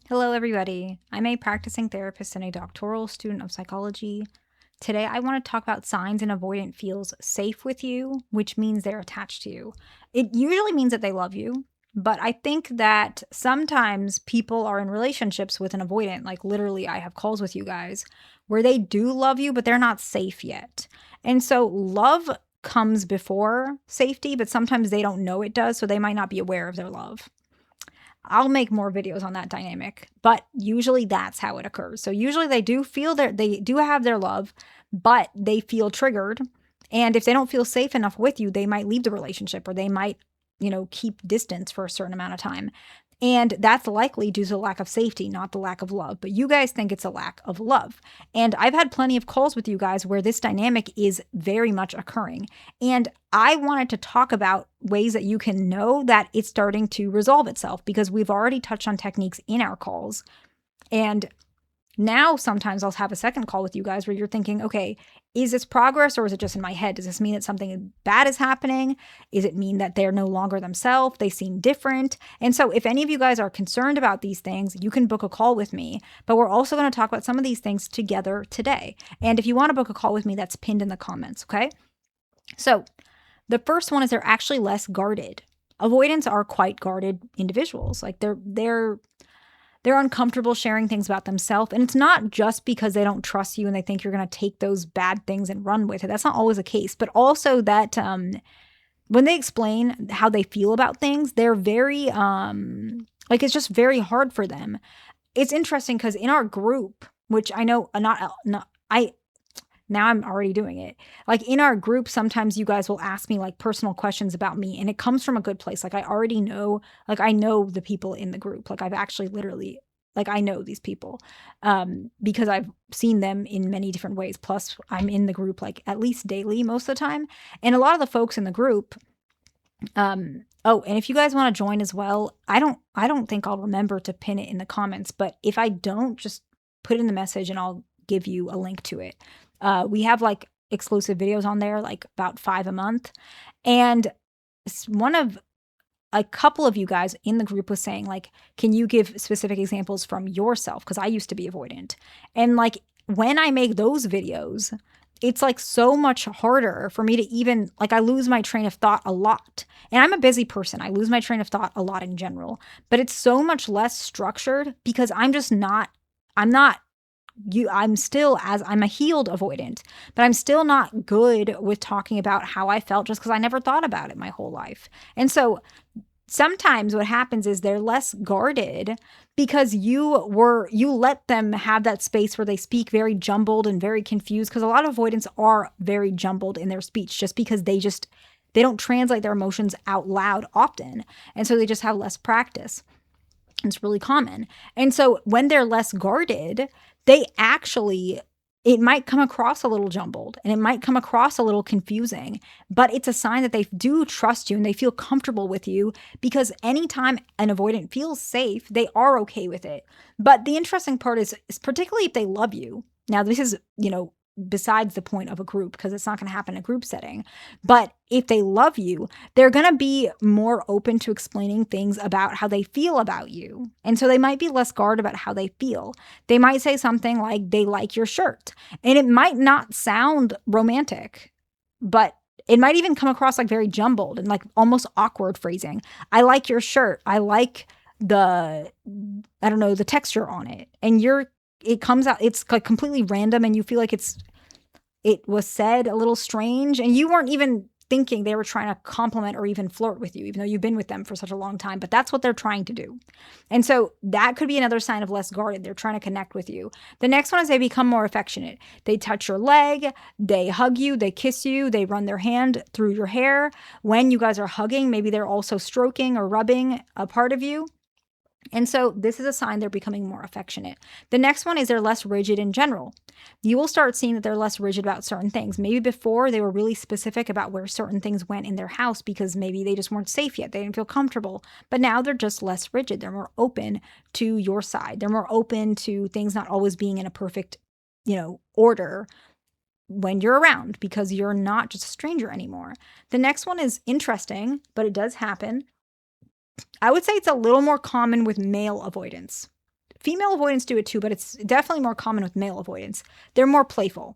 Hello, everybody. I'm a practicing therapist and a doctoral student of psychology. Today, I want to talk about signs an avoidant feels safe with you, which means they're attached to you. It usually means that they love you, but I think that sometimes people are in relationships with an avoidant. Like, literally, I have calls with you guys where they do love you, but they're not safe yet. And so, love comes before safety, but sometimes they don't know it does, so they might not be aware of their love. I'll make more videos on that dynamic, but usually that's how it occurs. So usually they do have their love, but they feel triggered. And if they don't feel safe enough with you, they might leave the relationship or they might, keep distance for a certain amount of time. And that's likely due to the lack of safety, not the lack of love. But you guys think it's a lack of love. And I've had plenty of calls with you guys where this dynamic is very much occurring. And I wanted to talk about ways that you can know that it's starting to resolve itself because we've already touched on techniques in our calls. And now sometimes I'll have a second call with you guys where you're thinking, okay, is this progress or is it just in my head? Does this mean that something bad is happening? Is it mean that they're no longer themselves? They seem different. And so if any of you guys are concerned about these things, you can book a call with me. But we're also going to talk about some of these things together today. And if you want to book a call with me, that's pinned in the comments, okay? So the first one is they're actually less guarded. Avoidants are quite guarded individuals. Like they're uncomfortable sharing things about themselves. And it's not just because they don't trust you and they think you're going to take those bad things and run with it. That's not always the case. But also that when they explain how they feel about things, they're very, it's just very hard for them. It's interesting because in our group, which I know now I'm already doing it. Like in our group, sometimes you guys will ask me like personal questions about me and it comes from a good place. Like I already know, like I know the people in the group. Like I've actually literally, like I know these people because I've seen them in many different ways. Plus I'm in the group like at least daily most of the time. And a lot of the folks in the group, oh, and if you guys want to join as well, I don't think I'll remember to pin it in the comments, but if I don't, just put in the message and I'll give you a link to it. We have like exclusive videos on there, like about 5 a month. And a couple of you guys in the group was saying like, can you give specific examples from yourself? Because I used to be avoidant. And like when I make those videos, it's like so much harder for me to even like I lose my train of thought a lot. And I'm a busy person. I lose my train of thought a lot in general, but it's so much less structured because I'm not I'm a healed avoidant, but I'm still not good with talking about how I felt just because I never thought about it my whole life. And so sometimes what happens is they're less guarded because you let them have that space where they speak very jumbled and very confused, because a lot of avoidants are very jumbled in their speech just because they don't translate their emotions out loud often, and so they just have less practice. It's really common. And so when they're less guarded, it might come across a little jumbled and it might come across a little confusing, but it's a sign that they do trust you and they feel comfortable with you, because anytime an avoidant feels safe, they are okay with it. But the interesting part is particularly if they love you. Now, this is, besides the point of a group, because it's not going to happen in a group setting. But if they love you, they're going to be more open to explaining things about how they feel about you. And so they might be less guarded about how they feel. They might say something like they like your shirt. And it might not sound romantic, but it might even come across like very jumbled and like almost awkward phrasing. I like your shirt. I like the texture on it. And it comes out, it's like completely random and you feel like it was said a little strange and you weren't even thinking they were trying to compliment or even flirt with you, even though you've been with them for such a long time, but that's what they're trying to do. And so that could be another sign of less guarded. They're trying to connect with you. The next one is they become more affectionate. They touch your leg, they hug you, they kiss you, they run their hand through your hair. When you guys are hugging, maybe they're also stroking or rubbing a part of you. And so this is a sign they're becoming more affectionate. The next one is they're less rigid in general. You will start seeing that they're less rigid about certain things. Maybe before they were really specific about where certain things went in their house because maybe they just weren't safe yet. They didn't feel comfortable. But now they're just less rigid. They're more open to your side. They're more open to things not always being in a perfect, order when you're around, because you're not just a stranger anymore. The next one is interesting, but it does happen. I would say it's a little more common with male avoidants. female avoidants do it too, but it's definitely more common with male avoidants. They're more playful.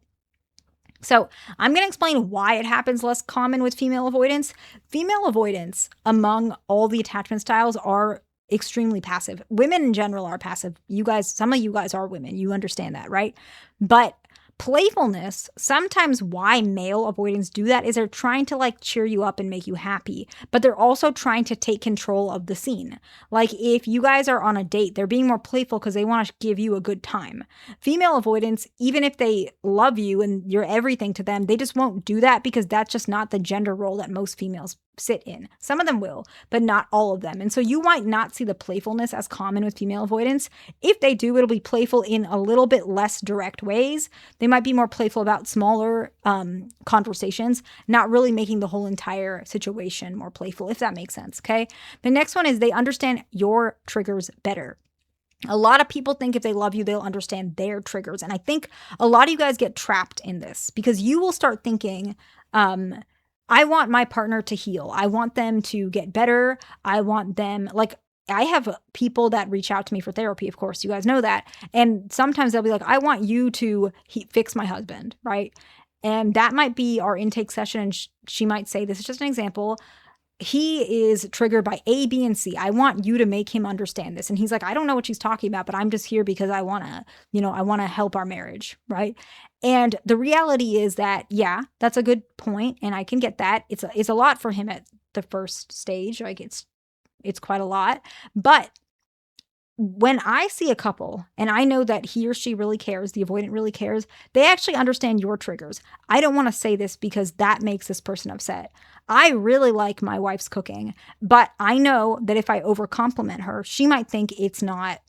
So I'm going to explain why it happens less common with female avoidance. Female avoidance among all the attachment styles are extremely passive. Women in general are passive. You guys, some of you guys are women. You understand that, right? But playfulness, sometimes why male avoidants do that is they're trying to like cheer you up and make you happy, but they're also trying to take control of the scene. Like if you guys are on a date, they're being more playful because they want to give you a good time. Female avoidants, even if they love you and you're everything to them, they just won't do that because that's just not the gender role that most females sit in. Some of them will, but not all of them. And so you might not see the playfulness as common with female avoidance. If they do, it'll be playful in a little bit less direct ways. They might be more playful about smaller conversations, not really making the whole entire situation more playful, if that makes sense, okay? The next one is they understand your triggers better. A lot of people think if they love you, they'll understand their triggers. And I think a lot of you guys get trapped in this because you will start thinking, I want my partner to heal. I want them to get better. I want them, like, I have people that reach out to me for therapy, of course, you guys know that. And sometimes they'll be like, I want you to fix my husband, right? And that might be our intake session. And she might say, this is just an example. He is triggered by A, B, and C. I want you to make him understand this. And he's like, I don't know what she's talking about, but I'm just here because I want to help our marriage, right? And the reality is that, yeah, that's a good point, and I can get that. It's a lot for him at the first stage. Like it's quite a lot. But when I see a couple and I know that he or she really cares, the avoidant really cares, they actually understand your triggers. I don't want to say this because that makes this person upset. I really like my wife's cooking, but I know that if I overcompliment her, she might think it's not,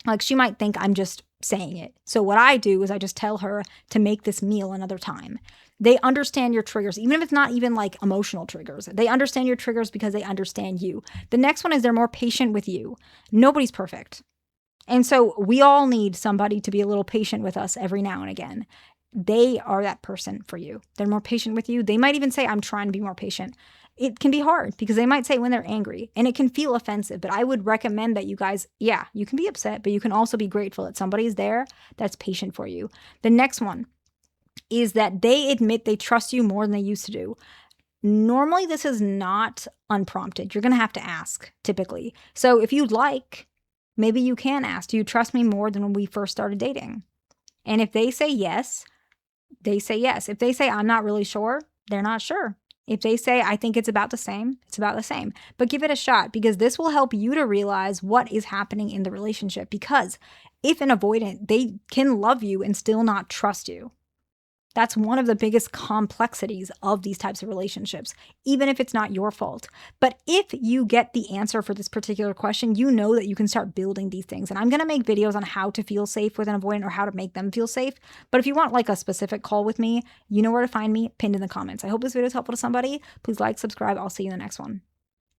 like she might think I'm just saying it. So what I do is I just tell her to make this meal another time. They understand your triggers, even if it's not even like emotional triggers. They understand your triggers because they understand you. The next one is they're more patient with you. Nobody's perfect. And so we all need somebody to be a little patient with us every now and again. They are that person for you. They're more patient with you. They might even say, I'm trying to be more patient. It can be hard because they might say it when they're angry and it can feel offensive, but I would recommend that you guys, yeah, you can be upset, but you can also be grateful that somebody's there that's patient for you. The next one is that they admit they trust you more than they used to do. Normally, this is not unprompted. You're going to have to ask typically. So if you'd like, maybe you can ask, do you trust me more than when we first started dating? And if they say yes, they say yes. If they say, I'm not really sure, they're not sure. If they say, I think it's about the same, it's about the same. But give it a shot because this will help you to realize what is happening in the relationship. Because if an avoidant, they can love you and still not trust you. That's one of the biggest complexities of these types of relationships, even if it's not your fault. But if you get the answer for this particular question, you know that you can start building these things. And I'm going to make videos on how to feel safe with an avoidant or how to make them feel safe. But if you want like a specific call with me, you know where to find me, pinned in the comments. I hope this video is helpful to somebody. Please like, subscribe. I'll see you in the next one.